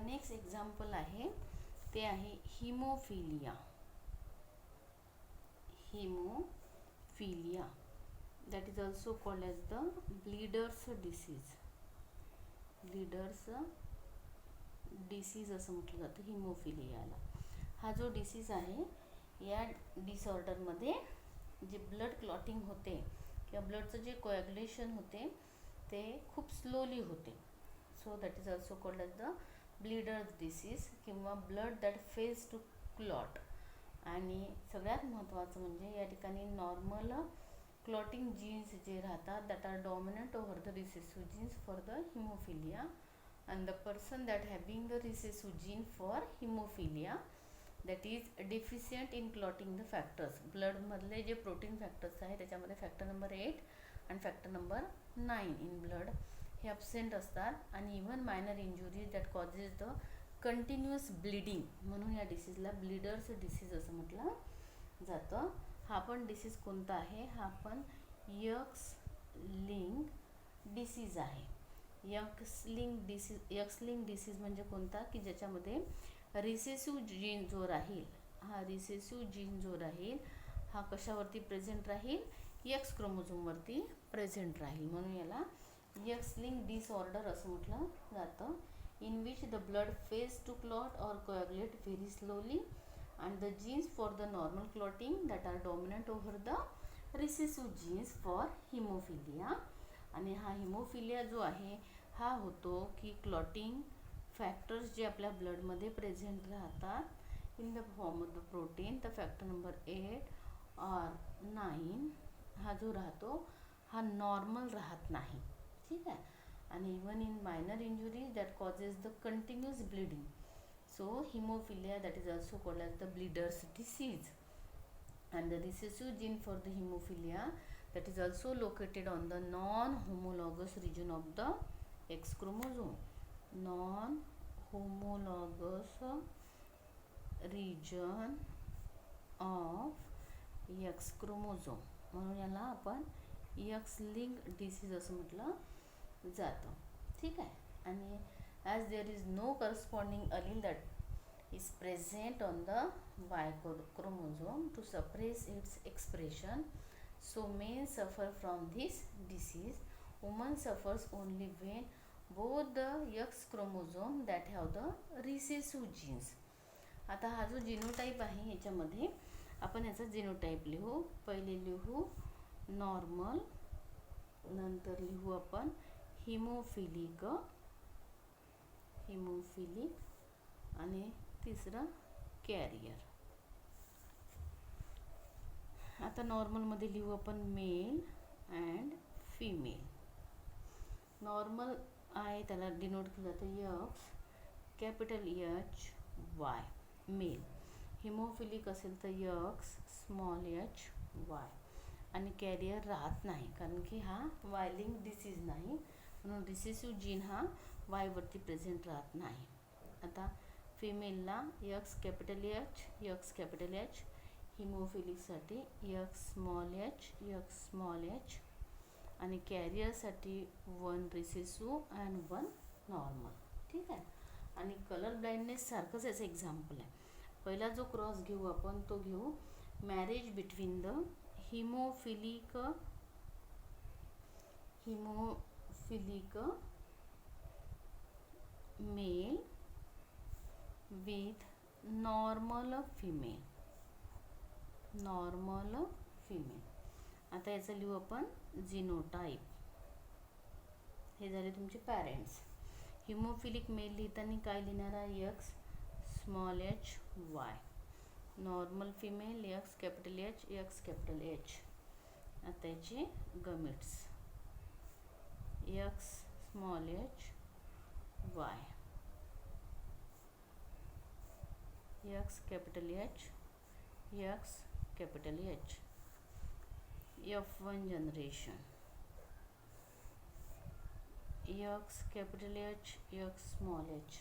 Next example आहे ते आहे haemophilia. Haemophilia that is also called as the bleeders disease. bleeders disease असं म्हटलं जातं हिमोफिलियाला. हा जो डिसीज आहे या डिसऑर्डरमध्ये जे ब्लड क्लॉटिंग होते किंवा ब्लडचं जे कोॲग्युलेशन होते ते खूप स्लोली होते. So that is also called as the bleeders disease किंवा blood that fails to clot. आणि सगळ्यात महत्त्वाचं म्हणजे या ठिकाणी नॉर्मल क्लॉटिंग जीन्स जे राहतात that are dominant over the recessive genes for the haemophilia and the person that having the recessive gene for hemophilia that is deficient in clotting the factors. Blood मधले जे protein factors आहे त्याच्यामध्ये factor number 8 आणि factor number 9 in blood हे absent असतात आणि even minor injuries that causes the continuous bleeding म्हणून या डिसीजला ब्लीडर्स डिसीज असं म्हटलं जातं. हा पण डिसीज कोणता आहे? हा पण यक्स लिंक डिसीज आहे. यक्स लिंक डिसीज म्हणजे कोणता की ज्याच्यामध्ये रिसेसिव्ह जीन जो राहील हा रिसेसिव्ह जीन जो राहील हा कशावरती प्रेझेंट राहील? यक्स क्रोमोझोमवरती प्रेझेंट राहील म्हणून याला यक्स लिंक डिसऑर्डर असं म्हटलं जातं. In which the blood fails to clot और coagulate very slowly and the genes for the normal clotting that are dominant over the recessive genes for hemophilia. आणि हा हिमोफिलिया जो आहे हा होतो की क्लॉटिंग फॅक्टर्स जे आपल्या ब्लडमध्ये प्रेझेंट राहतात in the form of the protein the factor number 8 और 9 हा जो राहतो हा नॉर्मल राहत नाही. ठीक आहे. आणि even in minor injuries that causes the continuous bleeding. So hemophilia that is also called as the bleeders disease and the recessive gene for the hemophilia that is also located on the non-homologous region of the X chromosome. Non-homologous region of X chromosome म्हणून याला आपण X linked disease असं म्हटलं जातं. ठीक आहे. आणि as there is no corresponding allele that is present on the Y chromosome to suppress its expression, so men suffer from this disease. Women suffers only when both the X chromosome that have the recessive genes. आता हा जो जिनोटाईप आहे याच्यामध्ये आपण याचा जिनोटाईप लिहू. पहिले लिहू नॉर्मल, नंतर लिहू आपण हिमोफिलिक आणि तिसरं कॅरियर. आता नॉर्मलमध्ये लिहू आपण मेल अँड फिमेल. नॉर्मल आहे त्याला डिनोट केलं जातं X capital H Y male. Haemophilic असेल तर यक्स स्मॉल एच वाय. आणि कॅरियर राहत नाही कारण की हा वाय लिंक डिसीज नाही म्हणून रिसेसिव्ह जीन हा वायवरती प्रेझेंट राहत नाही. आता फिमेलला यक्स कॅपिटल एच हिमोफिलिकसाठी यक्स स्मॉल एच आणि कॅरियरसाठी 1 रिसेसिव्ह अँड 1 नॉर्मल. ठीक आहे. आणि कलर ब्लाइंडनेस सारखंच याचं एक्झाम्पल आहे. पहिला जो क्रॉस घेऊ आपण तो घेऊ marriage between the haemophilic male with normal female. आता याचं लिहू आपण जिनोटाईप. हे झाले तुमचे पॅरेंट्स. हिमोफिलिक मेल लिहिताना काय लिहिणार आहे? X small H Y. Normal female X capital H. आता याचे gametes X small H Y X capital H X capital H. F1 generation X capital H X small h.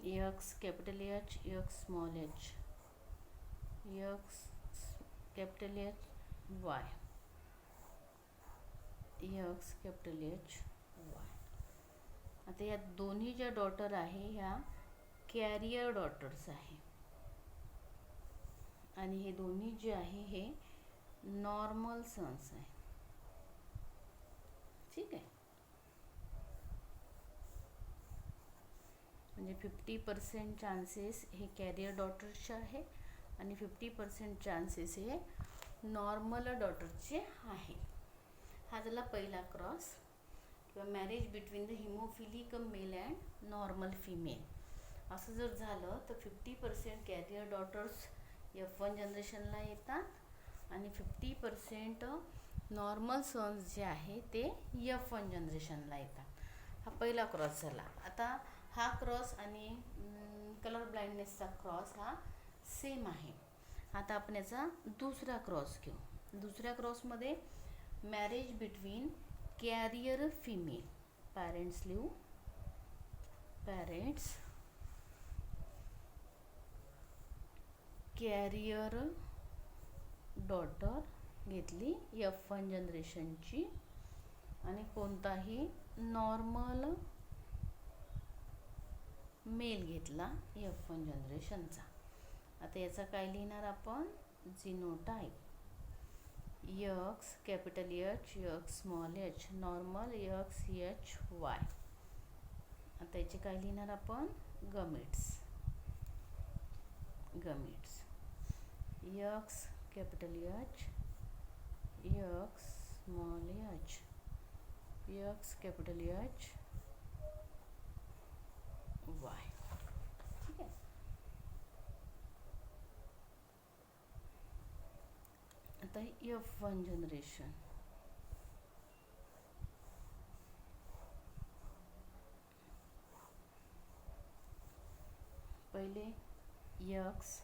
X capital H X small h. X capital H Y X capital H Y. आता या दोन्ही ज्या daughter आहे ह्या carrier daughters आहे आणि हे दोन्ही जे आहे हे नॉर्मल सन्स आहे. ठीक आहे. म्हणजे 50% चान्सेस हे कॅरियर डॉटर्सचे आहे आणि 50% चान्सेस हे नॉर्मल डॉटरचे आहे. हा झाला पहिला क्रॉस किंवा marriage between the haemophilic male and normal female. असं जर झालं तर 50% कॅरियर डॉटर्स F1 जनरेशनला येतात आणि 50% नॉर्मल सन्स जे आहे ते F1 जनरेशनला येतात. हा पहिला क्रॉस झाला. आता हा क्रॉस आणि कलर ब्लाइंडनेसचा क्रॉस हा सेम आहे. आता आपण याचा दुसरा क्रॉस घेऊ. दुसऱ्या क्रॉसमध्ये marriage between carrier female, parents लिहू, पॅरेंट्स कॅरियर डॉटर घेतली F1 जनरेशनची आणि कोणताही नॉर्मल मेल घेतला F1 जनरेशनचा. आता याचा काय लिहिणार आपण? Genotype X capital H, X small h, normal XHY. आता याचे काय लिहिणार आपण? Gametes, gametes X capital H, X small h, X capital H, Y. ठीक आहे. आता F1 जनरेशन, पहिले X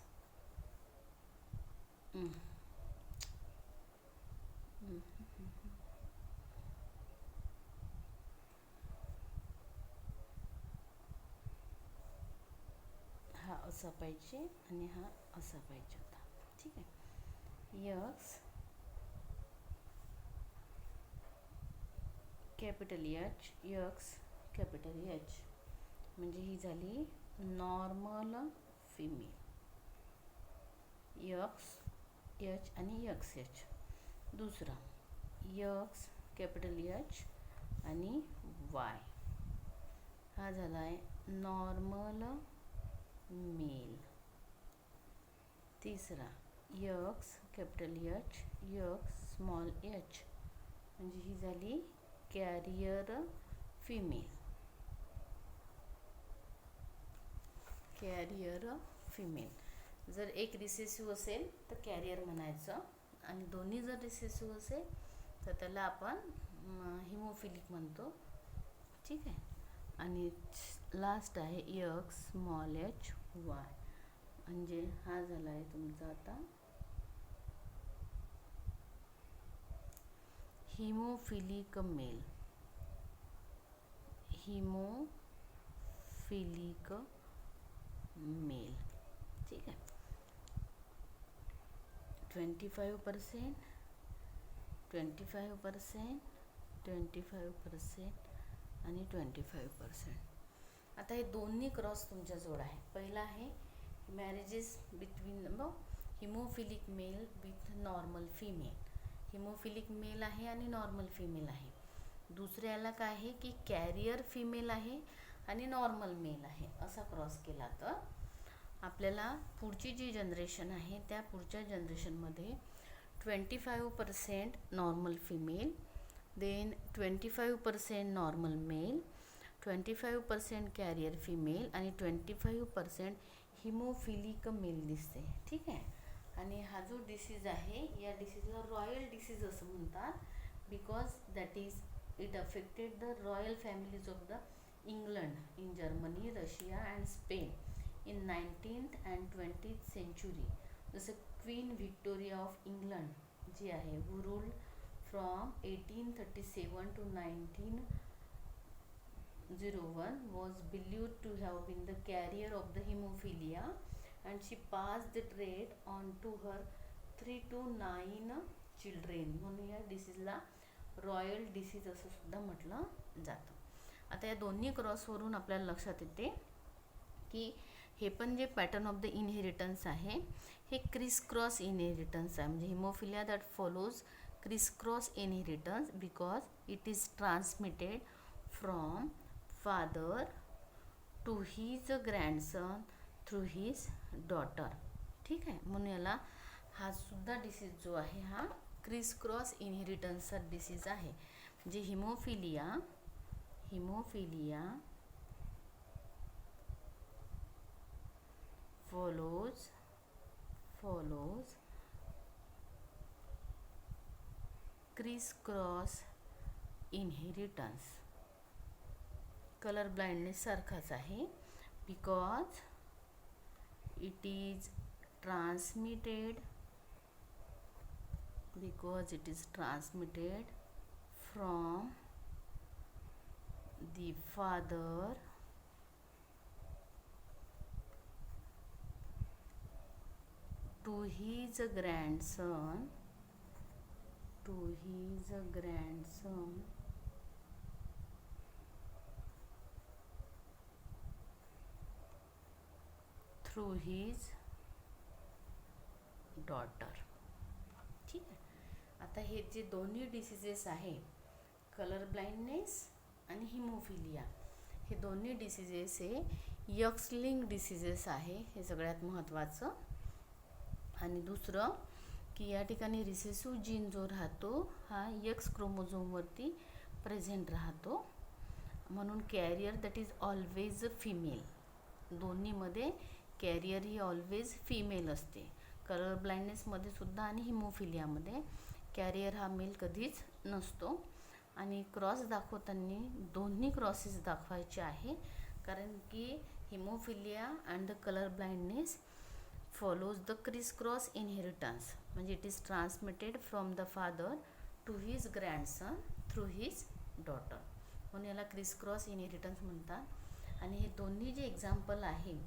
हा असा पाहिजे आणि हा असा पाहिजे होता. ठीक आहे. X capital H, X capital H म्हणजे ही झाली नॉर्मल फिमेल. X H आणि XH. दुसरा X कॅपिटल H आणि Y हा झाला आहे नॉर्मल मेल. तिसरा X capital H, X small h म्हणजे ही झाली कॅरियर फिमेल, कॅरियर फिमेल. जर एक रिसेसिव्ह असेल तर कॅरियर म्हणायचं आणि दोन्ही जर रिसेसिव्ह असेल तर त्याला आपण हिमोफिलिक म्हणतो. ठीक आहे. आणि लास्ट आहे X स्मॉल h Y म्हणजे हा झाला आहे तुमचा आता हिमोफिलिक मेल, हिमोफिलिक मेल. ठीक आहे. 25%, 25%, 25% आणि 25%. आता हे दोन्ही क्रॉस तुमच्याजवळ आहे. पहिला आहे marriages between haemophilic male with normal female. Haemophilic male आहे आणि नॉर्मल फिमेल आहे. दुसऱ्याला काय आहे की कॅरियर फिमेल आहे आणि नॉर्मल मेल आहे. असा क्रॉस केला तर आपल्याला पुढची जी जनरेशन आहे त्या पुढच्या जनरेशनमध्ये 25% normal female, then 25% normal male, 25% carrier female आणि 25% हिमोफिलिक मेल दिसते. ठीक आहे. आणि हा जो डिसीज आहे या डिसीजला रॉयल डिसीज असं म्हणतात because that is it affected the royal families of the England in Germany, Russia and Spain in 19th and 20th century. जसं क्वीन व्हिक्टोरिया ऑफ इंग्लंड जी आहे हू ruled from 1837 to 1901 was believed to have been the carrier of the hemophilia and she passed the trait on to her 3 to 9 children. म्हणून या डिसीजला royal disease असं सुद्धा म्हटलं जातं. आता या दोन्ही क्रॉसवरून आपल्याला लक्षात येते की हे पण जे पॅटर्न ऑफ द इनहेरिटन्स आहे हे क्रिस क्रॉस इनहेरिटन्स आहे. म्हणजे haemophilia that follows criss cross inheritance because it is transmitted from father to his grandson through his daughter. ठीक आहे, म्हणून याला हा सुद्धा डिसीज जो आहे हा क्रिस क्रॉस इनहेरिटन्सचा डिसीज आहे. म्हणजे haemophilia follows Chris cross inheritance. Colour blindness सारखाच आहे because it is transmitted from the father to his grandson through his daughter. ठीक आहे, आता हे जे दोन्ही डिसीजेस आहे कलर ब्लाइंडनेस आणि हिमोफिलिया, हे दोन्ही डिसीजेस हे एक्स लिंक डिसीजेस आहे, हे सगळ्यात महत्त्वाचं. आणि दुसरं की या ठिकाणी रिसेसिव्ह जीन जो राहतो हा एक्स क्रोमोझोमवरती प्रेझेंट राहतो, म्हणून carrier that is always female. दोन्हीमध्ये कॅरियर ही ऑलवेज फिमेल असते. कलर ब्लाइंडनेसमध्ये सुद्धा आणि हिमोफिलियामध्ये कॅरियर हा मेल कधीच नसतो. आणि क्रॉस दाखवताना दोन्ही क्रॉसेस दाखवायचे आहे, कारण की haemophilia and the colour blindness follows the criss cross inheritance. म्हणजे it is transmitted from the father to his grandson through his daughter, म्हणून याला क्रिस क्रॉस इनहेरिटन्स म्हणतात. आणि हे दोन्ही जे एक्झाम्पल आहे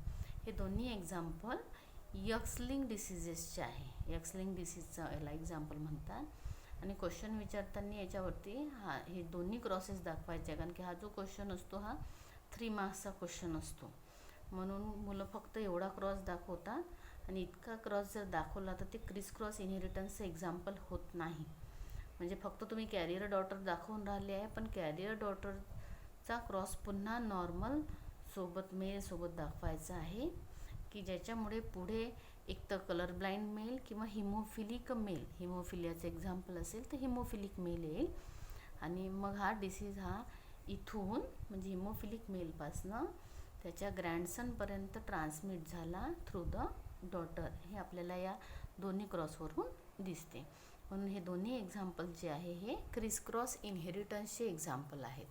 हे दोन्ही एक्झाम्पल एक्स लिंक डिसीजेसचे आहे. एक्स लिंक डिसीजचा याला एक्झाम्पल म्हणतात. आणि क्वेश्चन विचारताना याच्यावरती हे दोन्ही क्रॉसेस दाखवायचे, कारण की हा जो क्वेश्चन असतो हा 3 मार्क्सचा क्वेश्चन असतो, म्हणून मुलं फक्त एवढा क्रॉस दाखवतात. आणि इतका क्रॉस जर दाखवला तर ते क्रिस क्रॉस इनहेरिटन्सचं एक्झाम्पल होत नाही. म्हणजे फक्त तुम्ही कॅरियर डॉटर दाखवून राहिले आहे, पण कॅरियर डॉटरचा क्रॉस पुन्हा नॉर्मल सोबत मेल सोबत दाखवायचा आहे, की ज्याच्यामुळे पुढे एक तर कलर ब्लाइंड मेल किंवा हिमोफिलिक मेल, हिमोफिलियाचं एक्झाम्पल असेल तर हिमोफिलिक मेल येईल. आणि मग हा डिसीज हा इथून म्हणजे हिमोफिलिक मेलपासनं त्याच्या ग्रँडसनपर्यंत ट्रान्समिट झाला थ्रू द डॉटर, हे आपल्याला या दोन्ही क्रॉसवरून दिसते. म्हणून हे दोन्ही एक्झाम्पल जे आहे हे क्रिस क्रॉस इनहेरिटन्सचे एक्झाम्पल आहेत.